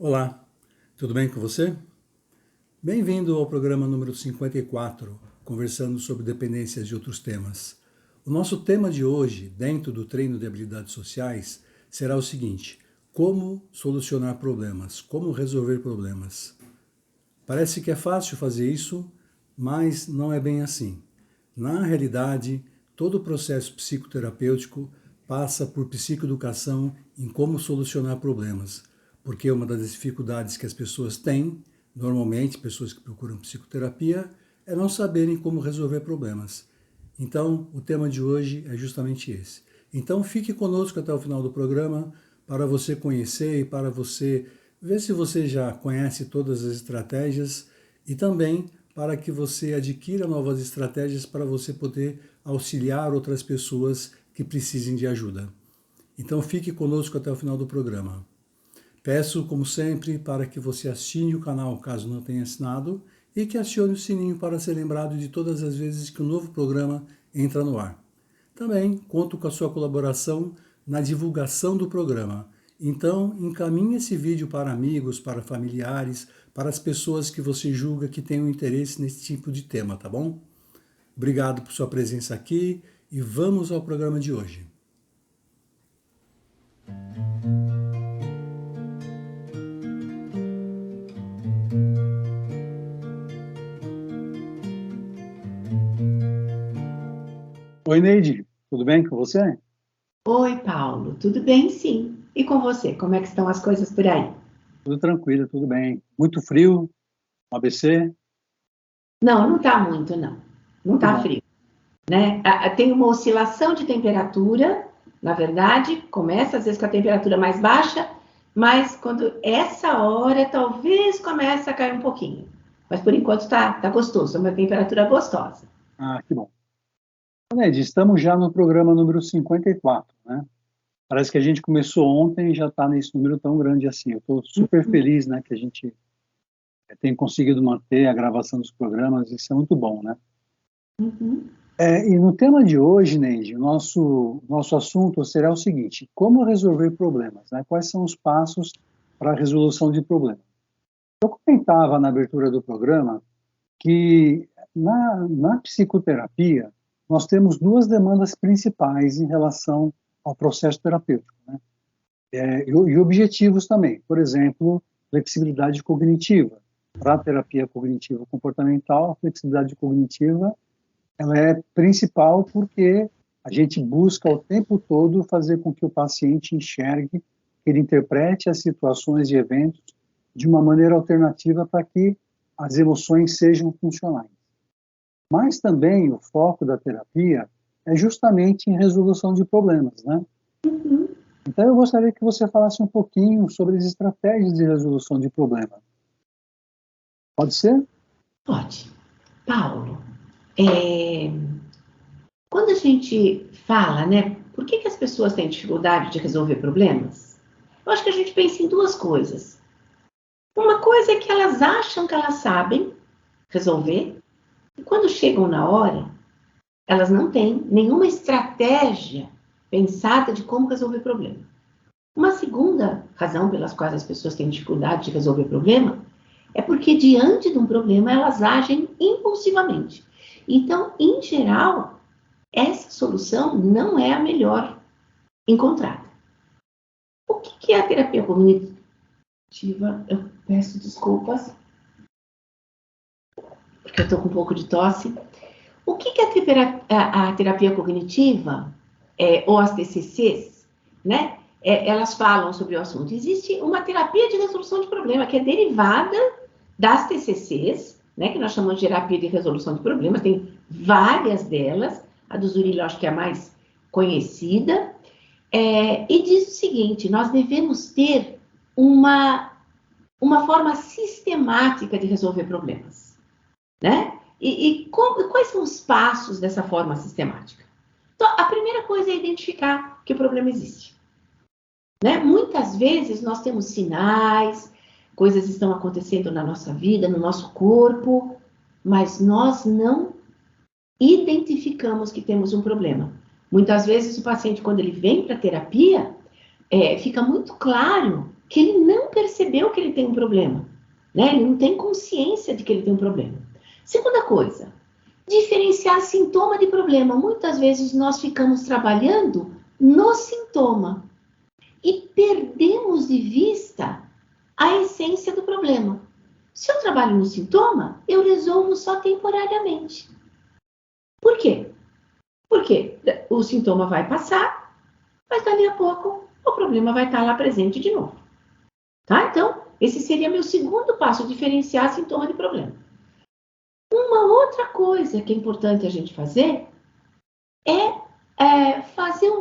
Olá, tudo bem com você? Bem-vindo ao programa número 54, conversando sobre dependências e outros temas. O nosso tema de hoje, dentro do treino de habilidades sociais, será o seguinte: como solucionar problemas, como resolver problemas. Parece que é fácil fazer isso, mas não é bem assim. Na realidade, todo o processo psicoterapêutico passa por psicoeducação em como solucionar problemas, porque uma das dificuldades que as pessoas têm, normalmente pessoas que procuram psicoterapia, é não saberem como resolver problemas. Então, o tema de hoje é justamente esse. Então, fique conosco até o final do programa para você conhecer e para você ver se você já conhece todas as estratégias e também para que você adquira novas estratégias para você poder auxiliar outras pessoas que precisem de ajuda. Então, fique conosco até o final do programa. Peço, como sempre, para que você assine o canal caso não tenha assinado e que acione o sininho para ser lembrado de todas as vezes que um novo programa entra no ar. Também conto com a sua colaboração na divulgação do programa. Então, encaminhe esse vídeo para amigos, para familiares, para as pessoas que você julga que tenham interesse nesse tipo de tema, tá bom? Obrigado por sua presença aqui e vamos ao programa de hoje. Oi, Neide, tudo bem com você? Oi, Paulo, tudo bem? Sim. E com você, como é que estão as coisas por aí? Tudo tranquilo, tudo bem. Muito frio, no ABC? Não está muito, não. Não Que está bom. frio, né? Tem uma oscilação de temperatura, na verdade, começa às vezes com a temperatura mais baixa, mas quando essa hora talvez comece a cair um pouquinho. Mas por enquanto tá gostoso, é uma temperatura gostosa. Ah, que bom. Neide, estamos já no programa número 54, né? Parece que a gente começou ontem e já está nesse número tão grande assim. Eu estou super feliz, né, que a gente tem conseguido manter a gravação dos programas, isso é muito bom, né? Uhum. E no tema de hoje, Neide, o nosso assunto será o seguinte: como resolver problemas, né? Quais são os passos para a resolução de problemas? Eu comentava na abertura do programa que na psicoterapia nós temos duas demandas principais em relação ao processo terapêutico, né? E objetivos também. Por exemplo, flexibilidade cognitiva. Para a terapia cognitivo comportamental, a flexibilidade cognitiva ela é principal porque a gente busca o tempo todo fazer com que o paciente enxergue, que ele interprete as situações e eventos de uma maneira alternativa para que as emoções sejam funcionais. Mas também o foco da terapia é justamente em resolução de problemas, né? Uhum. Então eu gostaria que você falasse um pouquinho sobre as estratégias de resolução de problemas. Pode ser? Pode. Paulo, quando a gente fala, né, por que as pessoas têm dificuldade de resolver problemas? Eu acho que a gente pensa em duas coisas. Uma coisa é que elas acham que elas sabem resolver, e quando chegam na hora, elas não têm nenhuma estratégia pensada de como resolver o problema. Uma segunda razão pelas quais as pessoas têm dificuldade de resolver problema é porque, diante de um problema, elas agem impulsivamente. Então, em geral, essa solução não é a melhor encontrada. O que é a terapia cognitiva? Eu peço desculpas, porque eu estou com um pouco de tosse. O que é a terapia cognitiva, ou as TCCs, né? Elas falam sobre o assunto. Existe uma terapia de resolução de problema que é derivada das TCCs, né? Que nós chamamos de terapia de resolução de problemas. Tem várias delas. A do Zurillo acho que é a mais conhecida. E diz o seguinte: nós devemos ter uma forma sistemática de resolver problemas, né? Quais são os passos dessa forma sistemática? Então, a primeira coisa é identificar que o problema existe, né? Muitas vezes nós temos sinais, coisas estão acontecendo na nossa vida, no nosso corpo, mas nós não identificamos que temos um problema. Muitas vezes o paciente, quando ele vem para a terapia, fica muito claro que ele não percebeu que ele tem um problema, né? Ele não tem consciência de que ele tem um problema. Segunda coisa, diferenciar sintoma de problema. Muitas vezes nós ficamos trabalhando no sintoma e perdemos de vista a essência do problema. Se eu trabalho no sintoma, eu resolvo só temporariamente. Por quê? Porque o sintoma vai passar, mas dali a pouco o problema vai estar lá presente de novo. Tá? Então, esse seria meu segundo passo, diferenciar sintoma de problema. Uma outra coisa que é importante a gente fazer é fazer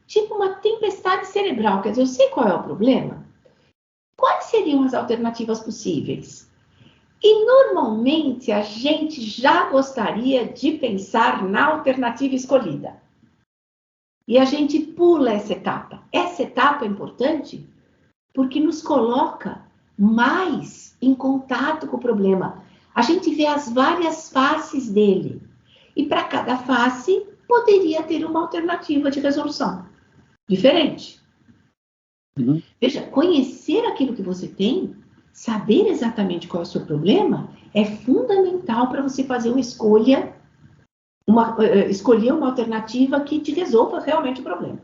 tipo uma tempestade cerebral. Quer dizer, eu sei qual é o problema. Quais seriam as alternativas possíveis? E normalmente a gente já gostaria de pensar na alternativa escolhida. E a gente pula essa etapa. Essa etapa é importante porque nos coloca mais em contato com o problema. A gente vê as várias faces dele. E para cada face, poderia ter uma alternativa de resolução diferente. Uhum. Veja, conhecer aquilo que você tem, saber exatamente qual é o seu problema, é fundamental para você fazer uma escolha, escolher uma alternativa que te resolva realmente o problema.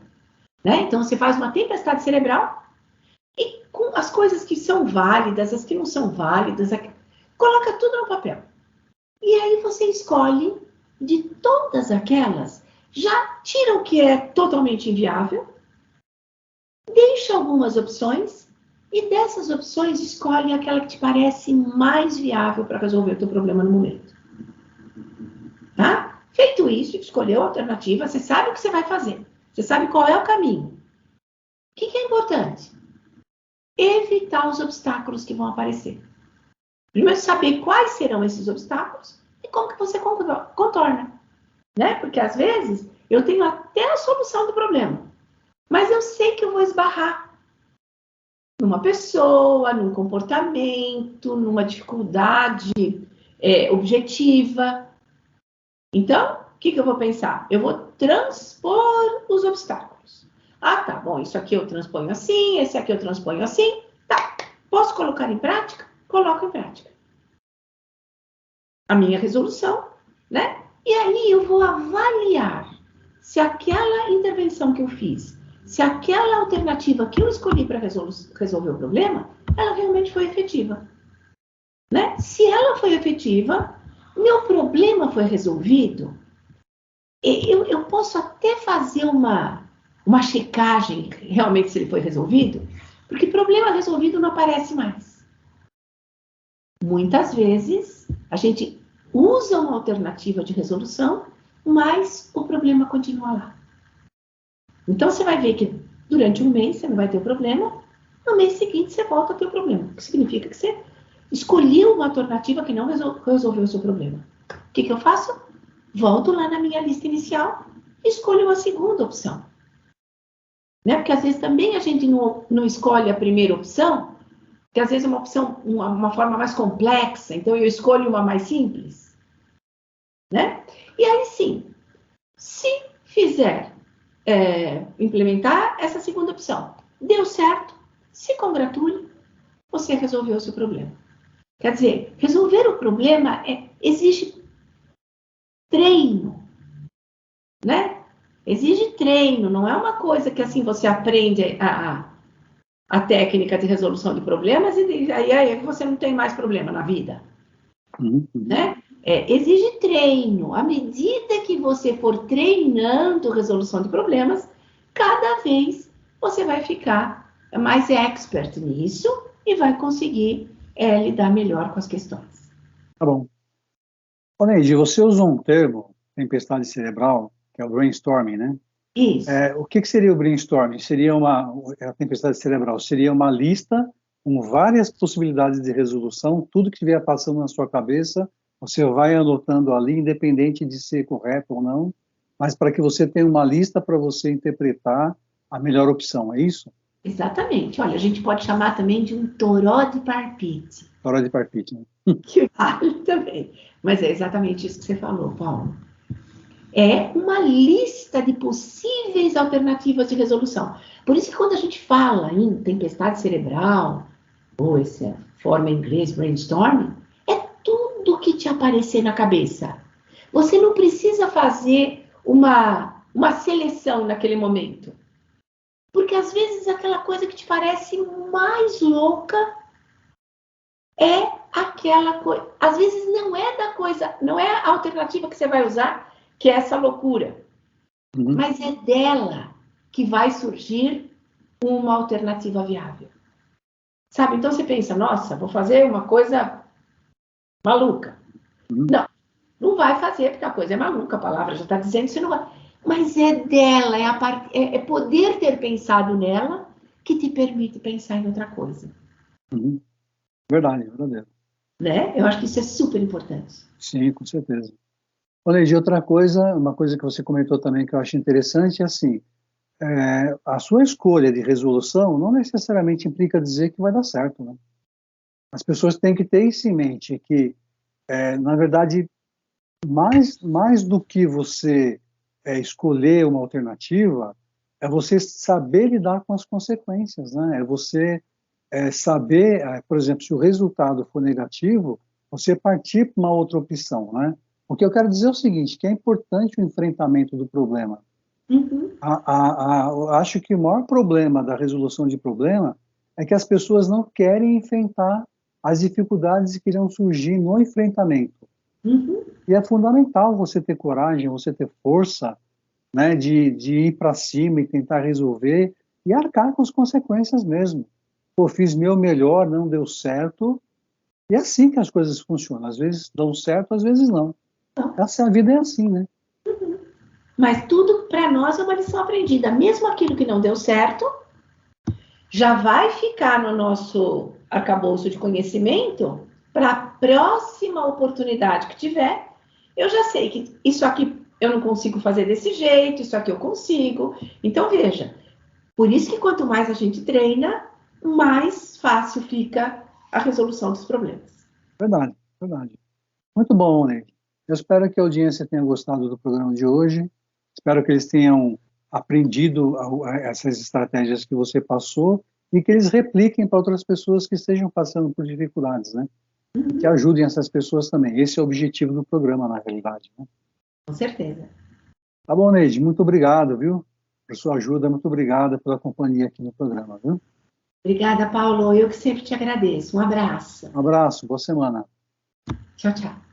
Né? Então, você faz uma tempestade cerebral e com as coisas que são válidas, as que não são válidas, coloca tudo no papel. E aí você escolhe de todas aquelas, já tira o que é totalmente inviável, deixa algumas opções e dessas opções escolhe aquela que te parece mais viável para resolver o teu problema no momento. Tá? Feito isso, escolheu a alternativa, você sabe o que você vai fazer. Você sabe qual é o caminho. O que é importante? Evitar os obstáculos que vão aparecer. Primeiro, saber quais serão esses obstáculos e como que você contorna. Né? Porque, às vezes, eu tenho até a solução do problema, mas eu sei que eu vou esbarrar numa pessoa, num comportamento, numa dificuldade objetiva. Então, o que eu vou pensar? Eu vou transpor os obstáculos. Ah, tá, bom, isso aqui eu transponho assim, esse aqui eu transponho assim. Tá, posso colocar em prática? Coloco em prática a minha resolução, né? E aí eu vou avaliar se aquela intervenção que eu fiz, se aquela alternativa que eu escolhi para resolver o problema, ela realmente foi efetiva. Né? Se ela foi efetiva, meu problema foi resolvido, eu posso até fazer uma checagem realmente se ele foi resolvido, porque problema resolvido não aparece mais. Muitas vezes, a gente usa uma alternativa de resolução, mas o problema continua lá. Então, você vai ver que durante um mês você não vai ter o problema, no mês seguinte você volta a ter o problema. O que significa que você escolheu uma alternativa que não resolveu o seu problema. O que eu faço? Volto lá na minha lista inicial e escolho uma segunda opção. Né? Porque às vezes também a gente não escolhe a primeira opção, que às vezes é uma opção, uma forma mais complexa, então eu escolho uma mais simples. Né? E aí sim, se fizer implementar essa segunda opção, deu certo, se congratule, você resolveu o seu problema. Quer dizer, resolver o problema exige treino, né? Exige treino, não é uma coisa que assim você aprende a técnica de resolução de problemas e aí você não tem mais problema na vida. Né? Exige treino. À medida que você for treinando resolução de problemas, cada vez você vai ficar mais expert nisso e vai conseguir lidar melhor com as questões. Tá bom. Ô, Neide, você usou um termo, tempestade cerebral, que é o brainstorming, né? Isso. O que seria o brainstorming? Seria a tempestade cerebral seria uma lista com várias possibilidades de resolução, tudo que estiver passando na sua cabeça, você vai anotando ali, independente de ser correto ou não, mas para que você tenha uma lista para você interpretar a melhor opção, é isso? Exatamente. Olha, a gente pode chamar também de um toró de palpite. Toró de palpite, né? Que vale também. Mas é exatamente isso que você falou, Paulo. é uma lista de possíveis alternativas de resolução. Por isso que quando a gente fala em tempestade cerebral, ou essa forma em inglês, brainstorming, é tudo que te aparecer na cabeça. Você não precisa fazer uma seleção naquele momento. Porque às vezes aquela coisa que te parece mais louca é aquela coisa. Às vezes não é da coisa, não é a alternativa que você vai usar, que é essa loucura. Mas é dela que vai surgir uma alternativa viável. Sabe? Então você pensa, nossa, vou fazer uma coisa maluca. Não vai fazer, porque a coisa é maluca, a palavra já está dizendo que você não vai. Mas é dela, é poder ter pensado nela que te permite pensar em outra coisa. Verdade, verdadeiro. Né? Eu acho que isso é super importante. Sim, com certeza. Olha, de outra coisa, uma coisa que você comentou também que eu acho interessante é assim, a sua escolha de resolução não necessariamente implica dizer que vai dar certo, né? As pessoas têm que ter isso em mente, que, na verdade, mais do que você escolher uma alternativa, é você saber lidar com as consequências, né? É você saber, por exemplo, se o resultado for negativo, você partir para uma outra opção, né? O que eu quero dizer é o seguinte, que é importante o enfrentamento do problema. Eu acho que o maior problema da resolução de problema é que as pessoas não querem enfrentar as dificuldades que irão surgir no enfrentamento. E é fundamental você ter coragem, você ter força, né, de ir para cima e tentar resolver e arcar com as consequências mesmo. Pô, fiz meu melhor, não deu certo. E é assim que as coisas funcionam. Às vezes dão certo, às vezes não. A vida é assim, né? Mas tudo para nós é uma lição aprendida. Mesmo aquilo que não deu certo, já vai ficar no nosso arcabouço de conhecimento para a próxima oportunidade que tiver. Eu já sei que isso aqui eu não consigo fazer desse jeito, isso aqui eu consigo. Então, veja, por isso que quanto mais a gente treina, mais fácil fica a resolução dos problemas. Verdade, verdade. Muito bom, Neide. Eu espero que a audiência tenha gostado do programa de hoje. Espero que eles tenham aprendido essas estratégias que você passou e que eles repliquem para outras pessoas que estejam passando por dificuldades, né? Que ajudem essas pessoas também. Esse é o objetivo do programa, na realidade, né? Com certeza. Tá bom, Neide. Muito obrigado, viu? Por sua ajuda. Muito obrigada pela companhia aqui no programa, viu? Obrigada, Paulo. Eu que sempre te agradeço. Um abraço. Um abraço. Boa semana. Tchau, tchau.